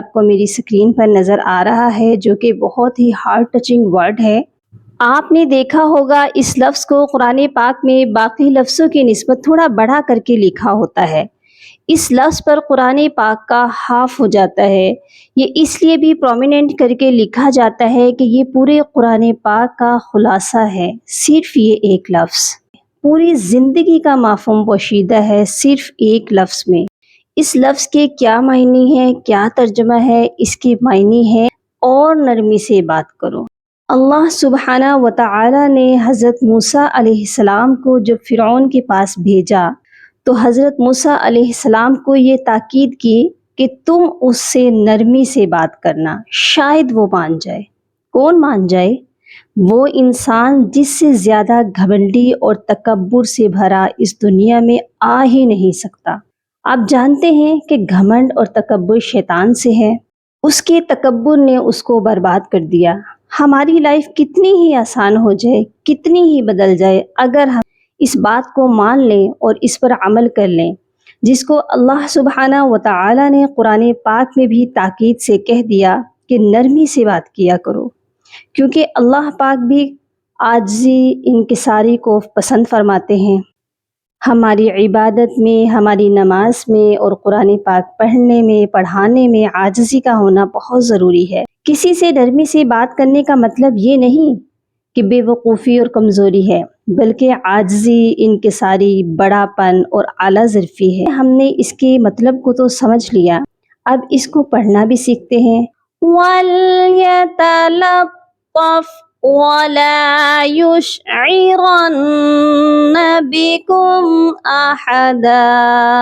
آپ کو میری اسکرین پر نظر آ رہا ہے، جو کہ بہت ہی ہارٹ ٹچنگ ورڈ ہے۔ آپ نے دیکھا ہوگا اس لفظ کو قرآن پاک میں باقی لفظوں کی نسبت تھوڑا بڑھا کر کے لکھا ہوتا ہے۔ اس لفظ پر قرآن پاک کا حاف ہو جاتا ہے۔ یہ اس لیے بھی پرومیننٹ کر کے لکھا جاتا ہے کہ یہ پورے قرآن پاک کا خلاصہ ہے، صرف یہ ایک لفظ۔ پوری زندگی کا مفہوم پوشیدہ ہے صرف ایک لفظ میں۔ اس لفظ کے کیا معنی ہے، کیا ترجمہ ہے؟ اس کے معنی ہے اور نرمی سے بات کرو۔ اللہ سبحانہ و تعالی نے حضرت موسیٰ علیہ السلام کو جب فرعون کے پاس بھیجا تو حضرت موسیٰ علیہ السلام کو یہ تاکید کی کہ تم اس سے نرمی سے بات کرنا، شاید وہ مان جائے۔ کون مان جائے؟ وہ انسان جس سے زیادہ گھمنڈی اور تکبر سے بھرا اس دنیا میں آ ہی نہیں سکتا۔ آپ جانتے ہیں کہ گھمنڈ اور تکبر شیطان سے ہے۔ اس کے تکبر نے اس کو برباد کر دیا۔ ہماری لائف کتنی ہی آسان ہو جائے، کتنی ہی بدل جائے، اگر ہم اس بات کو مان لیں اور اس پر عمل کر لیں، جس کو اللہ سبحانہ و تعالی نے قرآن پاک میں بھی تاکید سے کہہ دیا کہ نرمی سے بات کیا کرو، کیونکہ اللہ پاک بھی عاجزی انکساری کو پسند فرماتے ہیں۔ ہماری عبادت میں، ہماری نماز میں اور قرآن پاک پڑھنے میں، پڑھانے میں عاجزی کا ہونا بہت ضروری ہے۔ کسی سے نرمی سے بات کرنے کا مطلب یہ نہیں کہ بے وقوفی اور کمزوری ہے، بلکہ عاجزی، انکساری، بڑا پن اور اعلیٰ ظرفی ہے۔ ہم نے اس کے مطلب کو تو سمجھ لیا، اب اس کو پڑھنا بھی سیکھتے ہیں۔ وَلْيَتَلَطَّفْ وَلَا يُشْعِرَنَّ بِكُمْ أَحَدًا